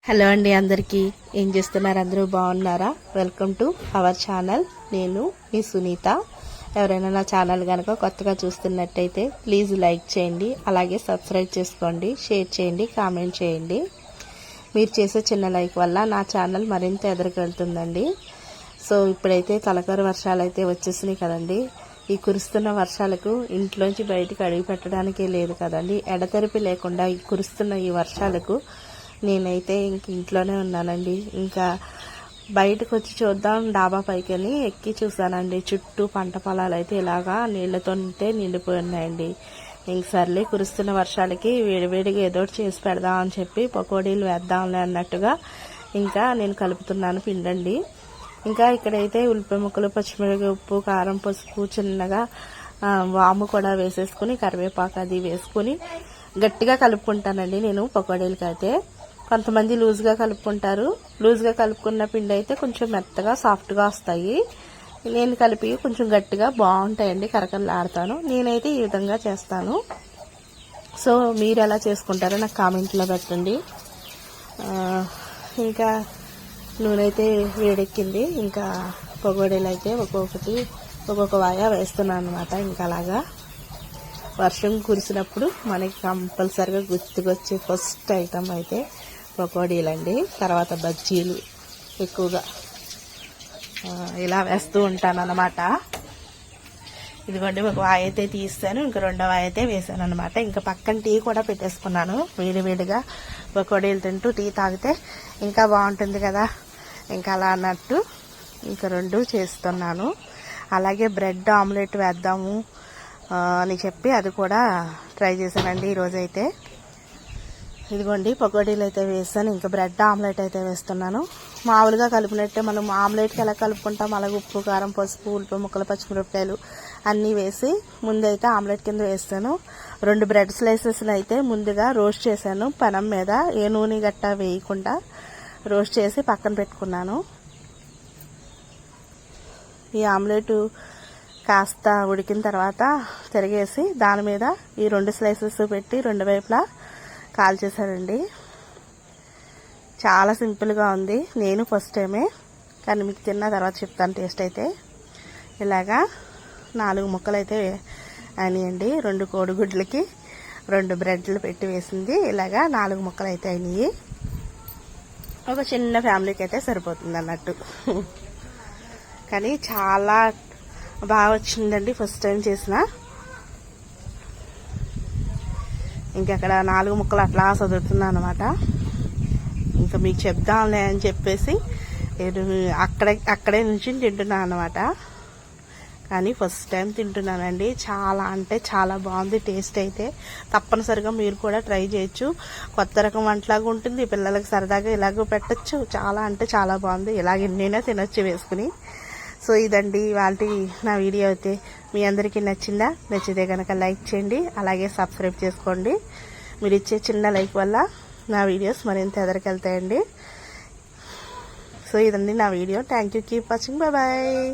Hello అండి, అందరికీ ఏం చేస్తున్నారు? అందరూ బాగున్నారా? Welcome to our channel. నేను మీ సునీత. ఎవరైనా నా ఛానల్ కనుక కొత్తగా చూస్తున్నట్టయితే ప్లీజ్ లైక్ చేయండి, అలాగే సబ్స్క్రైబ్ చేసుకోండి, షేర్ చేయండి, కామెంట్ చేయండి. మీరు చేసే చిన్న లైక్ వల్ల నా ఛానల్ మరింత ఎదురుకెళ్తుందండి. సో ఇప్పుడైతే తలకరు వర్షాలు అయితే వచ్చేసినాయి కదండి. ఈ కురుస్తున్న వర్షాలకు ఇంట్లోంచి బయటకు అడుగు పెట్టడానికే లేదు కదండి. ఎడతెరిపి లేకుండా ఈ కురుస్తున్న ఈ వర్షాలకు నేనైతే ఇంట్లోనే ఉన్నానండి. ఇంకా బయటకు వచ్చి చూద్దాం డాబా పైకి ఎక్కి చూసానండి. చుట్టూ పంట పొలాలు అయితే ఇలాగా నీళ్లతో నిండిపోయి ఉన్నాయండి. ఇంక సర్లే, కురుస్తున్న వర్షాలకి వేడివేడిగా ఏదో చేసి పెడదాం అని చెప్పి పకోడీలు వేద్దాంలే అన్నట్టుగా ఇంకా నేను కలుపుతున్నాను పిండండి. ఇంకా ఇక్కడైతే ఉల్లిపాయ ముక్కలు, పచ్చిమిరపకాయ, ఉప్పు, కారం, పసుపు, చిన్నగా వాము కూడా వేసేసుకుని కరివేపాకు అది వేసుకుని గట్టిగా కలుపుకుంటానండి నేను పకోడీలకి అయితే. కొంతమంది లూజ్గా కలుపుకుంటారు. లూజ్గా కలుపుకున్న పిండి అయితే కొంచెం మెత్తగా సాఫ్ట్గా వస్తాయి. నేను కలిపి కొంచెం గట్టిగా బాగుంటాయండి, కరకరలాడతాను. నేనైతే ఈ విధంగా చేస్తాను. సో మీరు ఎలా చేసుకుంటారో నాకు కామెంట్లో పెట్టండి. ఇంకా నూనె అయితే వేడెక్కింది. ఇంకా పకోడీలు అయితే ఒక్కొక్క వాయ వేస్తున్నాను అనమాట. ఇంకా అలాగా వర్షం కురిసినప్పుడు మనకి కంపల్సరిగా గుర్తుకొచ్చే ఫస్ట్ ఐటమ్ అయితే పకోడీలండి. తర్వాత బజ్జీలు ఎక్కువగా ఇలా వేస్తూ ఉంటాను అన్నమాట. ఇదిగోండి, ఒక వాయ అయితే తీస్తాను, ఇంకా రెండో వాయ అయితే వేసాను అనమాట. ఇంకా పక్కన టీ కూడా పెట్టేసుకున్నాను. వేడివేడిగా పకోడీలు తింటూ టీ తాగితే ఇంకా బాగుంటుంది కదా. ఇంకా అలా అన్నట్టు ఇంకా రెండు చేస్తున్నాను. అలాగే బ్రెడ్ ఆమ్లెట్ వేద్దాము అని చెప్పి అది కూడా ట్రై చేశానండి ఈరోజైతే. ఇదిగోండి, పకోడీలు అయితే వేస్తాను. ఇంకా బ్రెడ్ ఆమ్లెట్ అయితే వేస్తున్నాను. మామూలుగా కలిపినట్టే మనం ఆమ్లెట్కి ఎలా కలుపుకుంటాం అలాగే ఉప్పు, కారం, పసుపు, ఉల్లిపాయ ముక్కలు, పచ్చిమిరపకాయలు అన్నీ వేసి ముందైతే ఆమ్లెట్ కింద వేస్తాను. 2 బ్రెడ్ స్లైసెస్ని అయితే ముందుగా రోస్ట్ చేశాను పెనం మీద. ఏ నూనె గట్టా వేయకుండా రోస్ట్ చేసి పక్కన పెట్టుకున్నాను. ఈ ఆమ్లెట్ కాస్త ఉడికిన తర్వాత తిరిగేసి దాని మీద ఈ 2 స్లైసెస్ పెట్టి 2 వైపులా కాల్చేసానండి. చాలా సింపుల్గా ఉంది. నేను ఫస్ట్ టైమే, కానీ మీకు తిన్న తర్వాత చెప్తాను టేస్ట్ అయితే. ఇలాగా 4 ముక్కలు అయితే అయినాయండి. 2 కోడిగుడ్లకి 2 బ్రెడ్లు పెట్టి వేసింది. ఇలాగా 4 ముక్కలు అయితే అయినాయి. ఒక చిన్న ఫ్యామిలీకి అయితే సరిపోతుంది అన్నట్టు. కానీ చాలా బాగా వచ్చిందండి ఫస్ట్ టైం చేసిన. ఇంకక్కడ 4 ముక్కలు అట్లా చదువుతున్నాను అనమాట. ఇంకా మీకు చెప్దాంలే అని చెప్పేసి అక్కడే నుంచి తింటున్నాను అనమాట. కానీ ఫస్ట్ టైం తింటున్నానండి. చాలా అంటే చాలా బాగుంది టేస్ట్ అయితే. తప్పనిసరిగా మీరు కూడా ట్రై చేయొచ్చు. కొత్త రకం వంటలాగా ఉంటుంది. పిల్లలకు సరదాగా ఇలాగ పెట్టచ్చు. చాలా అంటే చాలా బాగుంది. ఇలాగ ఎన్నైనా తినొచ్చు వేసుకుని. సో ఇదండి ఇవాళ నా వీడియో అయితే. మీ అందరికీ నచ్చిందా? నచ్చితే కనుక లైక్ చేయండి, అలాగే సబ్స్క్రైబ్ చేసుకోండి. మీరు ఇచ్చే చిన్న లైక్ వల్ల నా వీడియోస్ మరింత ఎదరికెళ్తాయండి. సో ఇదండి నా వీడియో. Thank you. Keep watching. Bye bye.